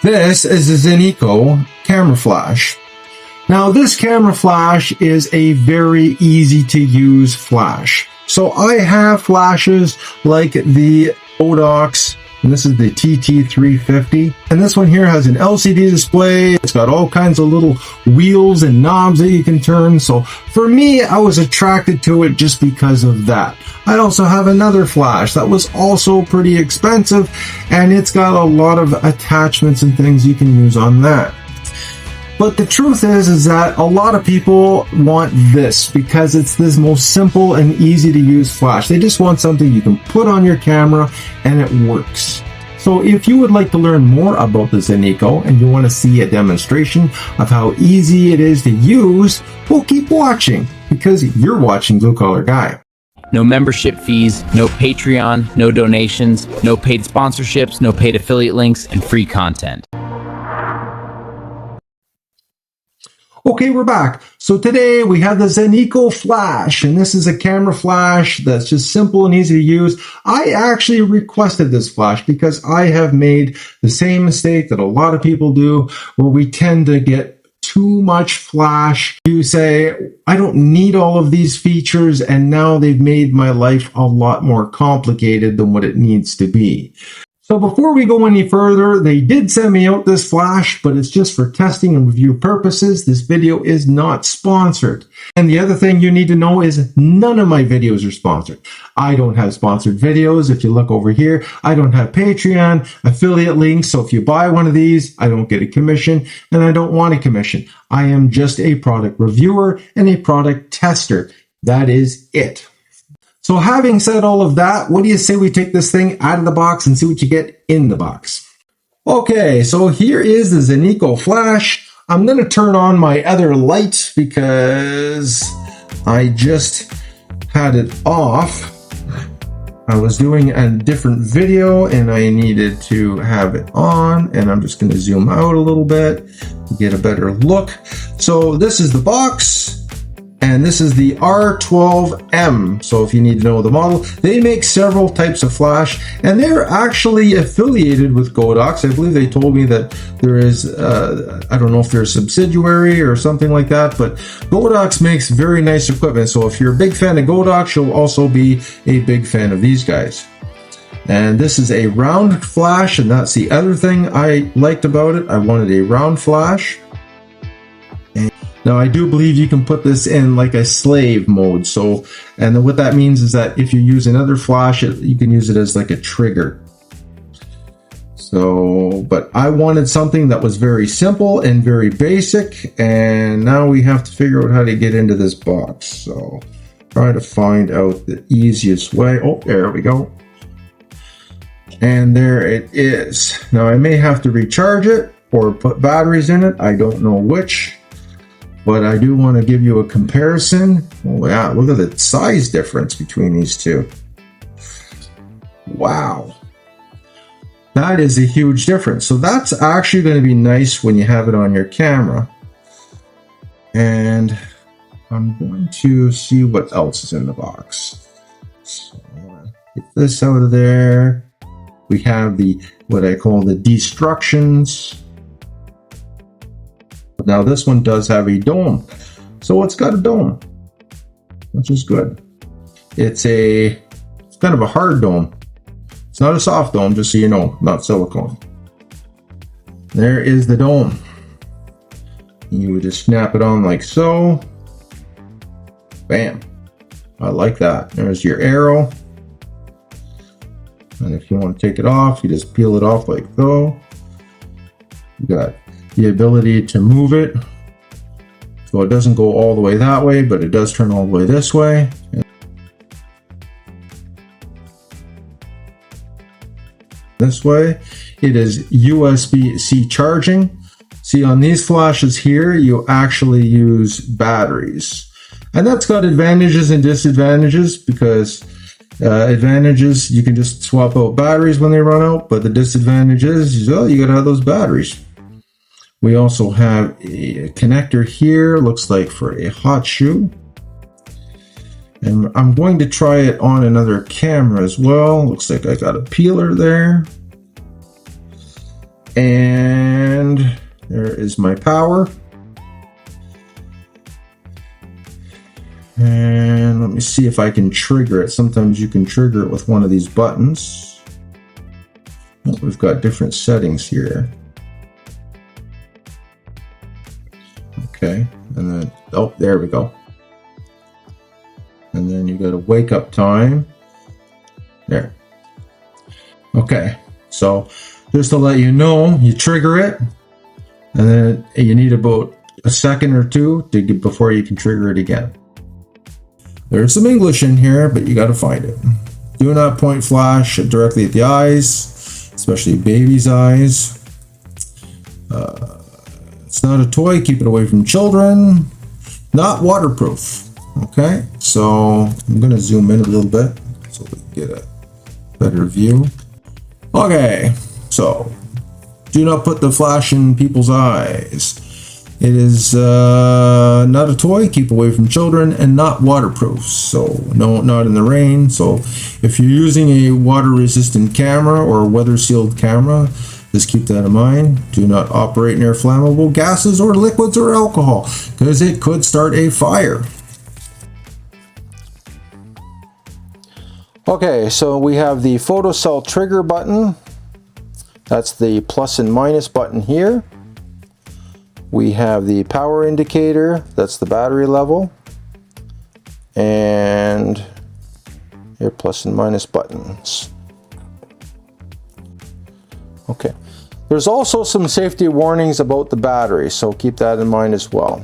This is a ZENIKO camera flash. Now this camera flash is a very easy to use flash. So I have flashes like the Godox, and this is the TT350. And this one here has an LCD display. It's got all kinds of little wheels and knobs that you can turn. So for me, I was attracted to it just because of that. I also have another flash that was also pretty expensive, and it's got a lot of attachments and things you can use on that. But the truth is that a lot of people want this because it's this most simple and easy to use flash. They just want something you can put on your camera and it works. So if you would like to learn more about the ZENIKO and you want to see a demonstration of how easy it is to use, well, keep watching because you're watching Blue Collar Guy. No membership fees, no Patreon, no donations, no paid sponsorships, no paid affiliate links, and free content. Okay, we're back. So today we have the ZENIKO flash, and this is a camera flash that's just simple and easy to use. I actually requested this flash because I have made the same mistake that a lot of people do, where we tend to get too much flash. You say, I don't need all of these features, and now they've made my life a lot more complicated than what it needs to be. So before we go any further, they did send me out this flash, but it's just for testing and review purposes. This video is not sponsored. And the other thing you need to know is none of my videos are sponsored. I don't have sponsored videos. If you look over here, I don't have Patreon, affiliate links. So if you buy one of these, I don't get a commission and I don't want a commission. I am just a product reviewer and a product tester. That is it. So having said all of that, what do you say we take this thing out of the box and see what you get in the box? Okay, so here is the ZENIKO flash. I'm going to turn on my other light because I just had it off. I was doing a different video and I needed to have it on, and I'm just going to zoom out a little bit to get a better look. So this is the box. And this is the R12M. So if you need to know the model, they make several types of flash, and they're actually affiliated with Godox. I believe they told me that there is, I don't know if they're a subsidiary or something like that, but Godox makes very nice equipment. So if you're a big fan of Godox, you'll also be a big fan of these guys. And this is a round flash, and that's the other thing I liked about it. I wanted a round flash. Now, I do believe you can put this in like a slave mode. So, and what that means is that if you use another flash, you can use it as like a trigger. So, but I wanted something that was very simple and very basic. And now we have to figure out how to get into this box. So, try to find out the easiest way. Oh, there we go. And there it is. Now, I may have to recharge it or put batteries in it. I don't know which. But I do want to give you a comparison. Oh yeah, look at the size difference between these two. Wow. That is a huge difference. So that's actually going to be nice when you have it on your camera. And I'm going to see what else is in the box. So get this out of there. We have the, what I call the destructions. Now this one does have a dome, so it's got a dome, which is good. It's kind of a hard dome. It's not a soft dome, just so you know, not silicone. There is the dome. You would just snap it on like so. Bam. I like that. There's your arrow. And if you want to take it off, you just peel it off like so. You got the ability to move it so it doesn't go all the way that way, but it does turn all the way this way. This way, it is USB-C charging. See, on these flashes here, you actually use batteries, and that's got advantages and disadvantages because advantages, you can just swap out batteries when they run out, but the disadvantages is, oh, you gotta have those batteries. We also have a connector here, looks like for a hot shoe. And I'm going to try it on another camera as well. Looks like I got a peeler there. And There is my power. And let me see if I can trigger it. Sometimes you can trigger it with one of these buttons. We've got different settings here. Okay, and then, oh, there we go. And then you got a wake up time. There. Okay, so just to let you know, you trigger it, and then you need about a second or two before you can trigger it again. There's some English in here, but you got to find it. Do not point flash directly at the eyes, especially baby's eyes. It's not a toy. Keep it away from children. Not waterproof. Okay, so I'm going to zoom in a little bit so we can get a better view. Okay, so do not put the flash in people's eyes. It is not a toy. Keep away from children, and not waterproof. So no, not in the rain. So if you're using a water-resistant camera or a weather-sealed camera, just keep that in mind. Do not operate near flammable gases or liquids or alcohol, because it could start a fire. Okay, so we have the photocell trigger button. That's the plus and minus button here. We have the power indicator, that's the battery level. And your plus and minus buttons. Okay, there's also some safety warnings about the battery, so keep that in mind as well.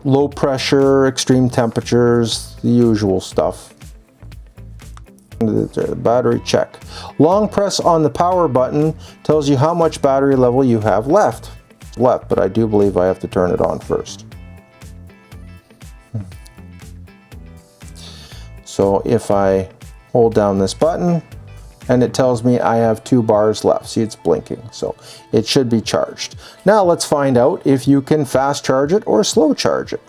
Low pressure, extreme temperatures, the usual stuff. The battery check. Long press on the power button tells you how much battery level you have left, but I do believe I have to turn it on first. So if I hold down this button, and it tells me I have 2 bars left. See, it's blinking, so it should be charged. Now let's find out if you can fast charge it or slow charge it.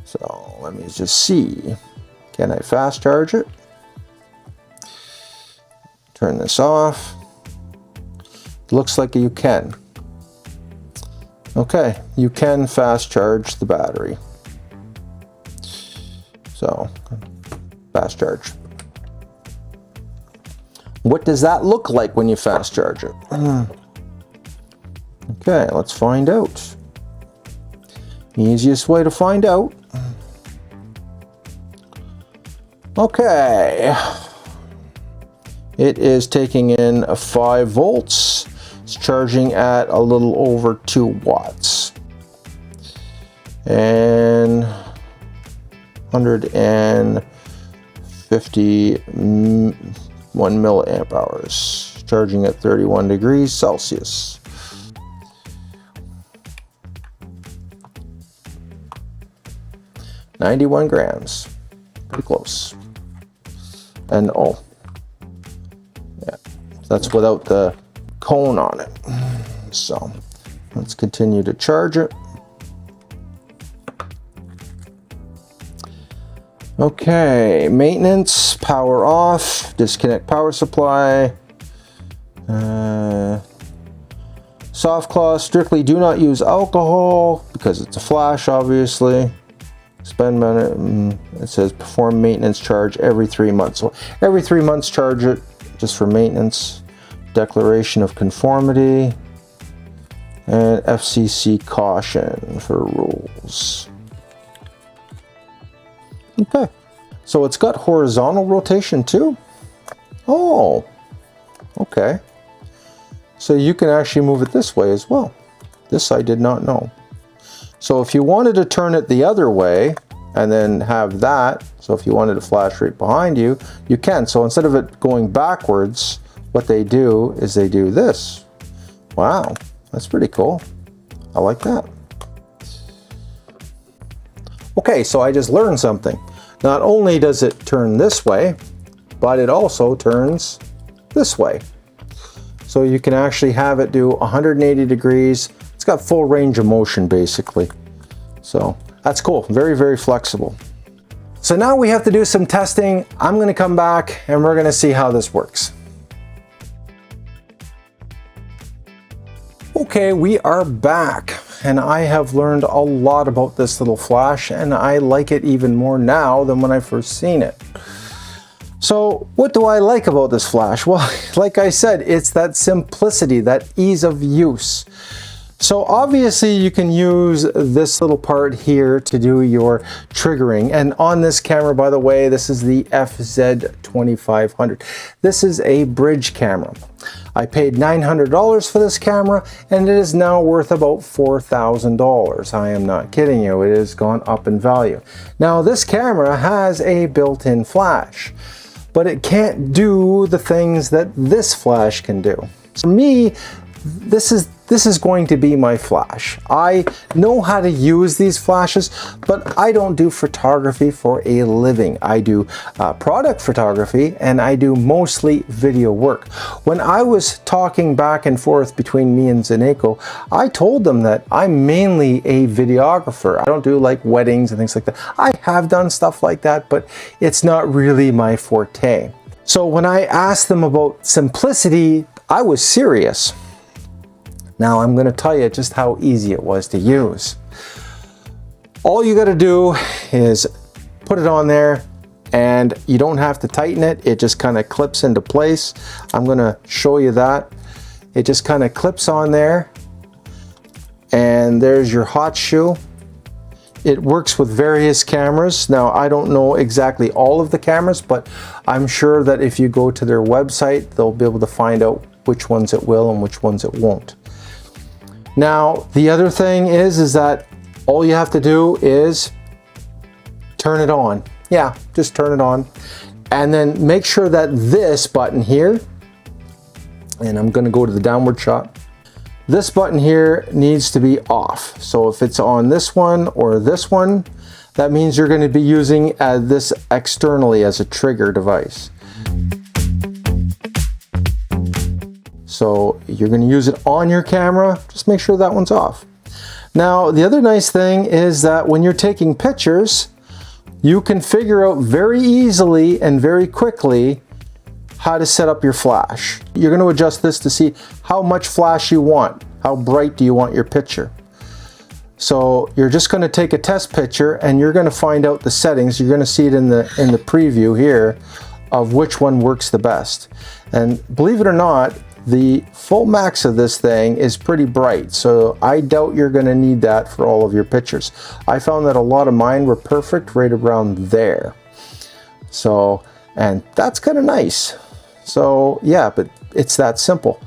So let me just see. Can I fast charge it? Turn this off. Looks like you can. Okay, you can fast charge the battery. So, fast charge. What does that look like when you fast charge it? Okay, let's find out. Easiest way to find out. Okay. It is taking in 5 volts. It's charging at a little over 2 watts. And 151 milliamp hours, charging at 31 degrees Celsius. $91 grams, pretty close. And oh, yeah, that's without the cone on it. So let's continue to charge it. Okay, maintenance, power off, disconnect power supply. Soft cloth, strictly do not use alcohol because it's a flash, obviously. Spend it says perform maintenance charge every 3 months. So every 3 months charge it just for maintenance. Declaration of conformity and FCC caution for rules. Okay, so it's got horizontal rotation too. Oh, okay. So you can actually move it this way as well. This I did not know. So if you wanted to turn it the other way and then have that, so if you wanted to flash right behind you, you can. So instead of it going backwards, what they do is they do this. Wow, that's pretty cool. I like that. Okay, so I just learned something. Not only does it turn this way, but it also turns this way. So you can actually have it do 180 degrees. It's got full range of motion basically. So that's cool, very, very flexible. So now we have to do some testing. I'm gonna come back and we're gonna see how this works. Okay, we are back, and I have learned a lot about this little flash, and I like it even more now than when I first seen it. So what do I like about this flash? Well, like I said, it's that simplicity, that ease of use. So obviously you can use this little part here to do your triggering. And on this camera, by the way, this is the FZ2500. This is a bridge camera. I paid $900 for this camera, and it is now worth about $4,000. I am not kidding you, it has gone up in value. Now this camera has a built-in flash, but it can't do the things that this flash can do. For me, this is going to be my flash. I know how to use these flashes, but I don't do photography for a living. I do product photography, and I do mostly video work. When I was talking back and forth between me and ZENIKO, I told them that I'm mainly a videographer. I don't do like weddings and things like that. I have done stuff like that, but it's not really my forte. So when I asked them about simplicity, I was serious. Now I'm going to tell you just how easy it was to use. All you got to do is put it on there, and you don't have to tighten it. It just kind of clips into place. I'm going to show you that. It just kind of clips on there, and there's your hot shoe. It works with various cameras. Now I don't know exactly all of the cameras, but I'm sure that if you go to their website, they'll be able to find out which ones it will and which ones it won't. Now, the other thing is that all you have to do is turn it on. Yeah, just turn it on. And then make sure that this button here, and I'm going to go to the downward shot, this button here needs to be off. So if it's on this one or this one, that means you're going to be using this externally as a trigger device. So you're going to use it on your camera, just make sure that one's off. Now, the other nice thing is that when you're taking pictures, you can figure out very easily and very quickly how to set up your flash. You're going to adjust this to see how much flash you want, how bright do you want your picture. So you're just going to take a test picture, and you're going to find out the settings. You're going to see it in the preview here of which one works the best. And believe it or not, the full max of this thing is pretty bright, so I doubt you're going to need that for all of your pictures. I found that a lot of mine were perfect right around there. So, and that's kind of nice. So yeah, but it's that simple.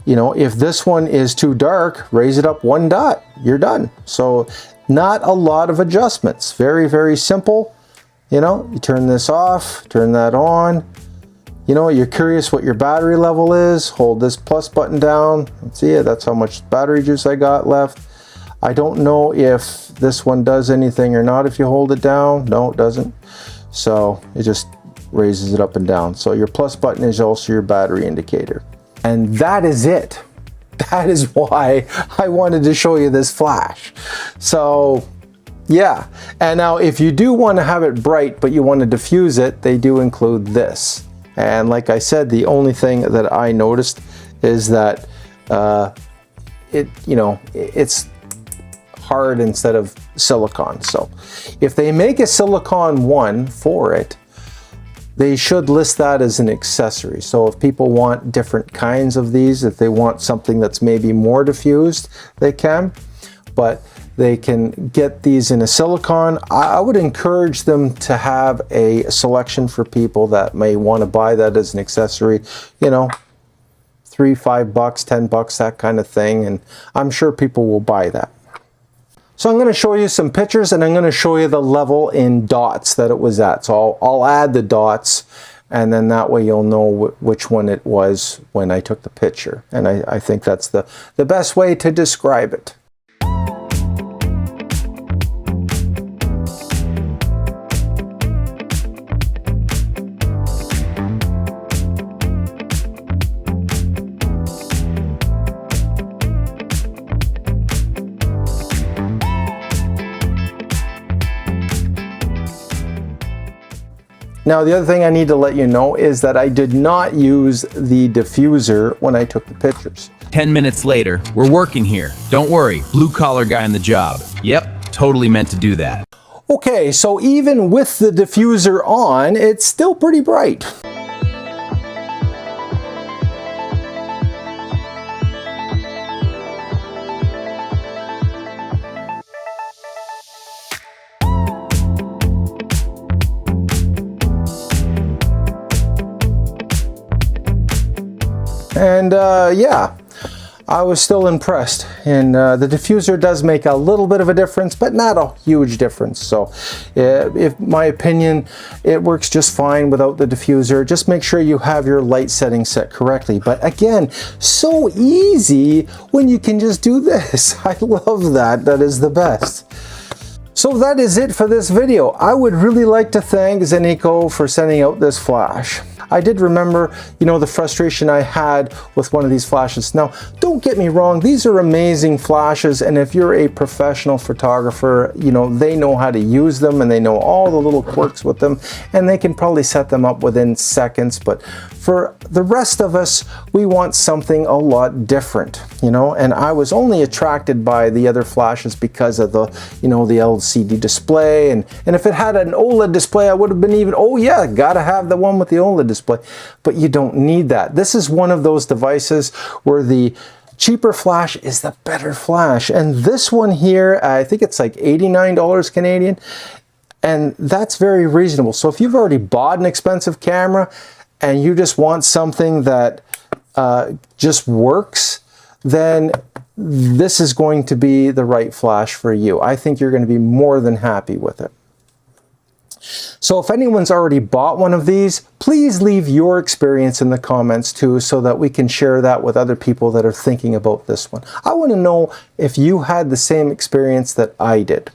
You know, if this one is too dark, raise it up one dot, you're done. So not a lot of adjustments. Very, very simple. You know, you turn this off, turn that on. You know, you're curious what your battery level is, hold this plus button down. See it, that's how much battery juice I got left. I don't know if this one does anything or not if you hold it down. No, it doesn't. So it just raises it up and down. So your plus button is also your battery indicator. And that is it. That is why I wanted to show you this flash. So yeah, and now if you do want to have it bright but you want to diffuse it, they do include this. And like I said, the only thing that I noticed is that it's hard instead of silicone. So if they make a silicone one for it, they should list that as an accessory. So if people want different kinds of these, if they want something that's maybe more diffused, they can. But they can get these in a silicone. I would encourage them to have a selection for people that may want to buy that as an accessory, you know, $3, $5, $10, that kind of thing. And I'm sure people will buy that. So I'm going to show you some pictures, and I'm going to show you the level in dots that it was at. So I'll add the dots, and then that way you'll know which one it was when I took the picture. And I think that's the best way to describe it. Now, the other thing I need to let you know is that I did not use the diffuser when I took the pictures. 10 minutes later, we're working here. Don't worry, blue collar guy on the job. Yep, totally meant to do that. Okay, so even with the diffuser on, it's still pretty bright. And yeah, I was still impressed. And the diffuser does make a little bit of a difference, but not a huge difference. So if my opinion, it works just fine without the diffuser. Just make sure you have your light settings set correctly. But again, so easy when you can just do this. I love that. That is the best. So that is it for this video. I would really like to thank ZENIKO for sending out this flash. I did remember, you know, the frustration I had with one of these flashes. Now, don't get me wrong, these are amazing flashes, and if you're a professional photographer, you know, they know how to use them and they know all the little quirks with them, and they can probably set them up within seconds. But for the rest of us, we want something a lot different, you know, and I was only attracted by the other flashes because of the, you know, the LCD display, and if it had an OLED display, I would have been even, oh yeah, gotta have the one with the OLED display. But you don't need that. This is one of those devices where the cheaper flash is the better flash. And this one here, I think it's like $89 Canadian, and that's very reasonable. So if you've already bought an expensive camera and you just want something that just works, then this is going to be the right flash for you. I think you're going to be more than happy with it. So if anyone's already bought one of these, please leave your experience in the comments too, so that we can share that with other people that are thinking about this one. I want to know if you had the same experience that I did.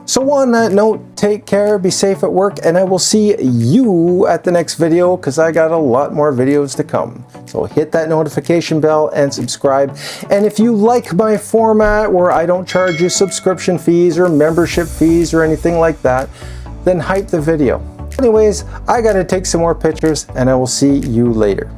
So on that note, take care, be safe at work, and I will see you at the next video, because I got a lot more videos to come. So hit that notification bell and subscribe. And if you like my format where I don't charge you subscription fees or membership fees or anything like that, then hype the video. Anyways, I gotta take some more pictures, and I will see you later.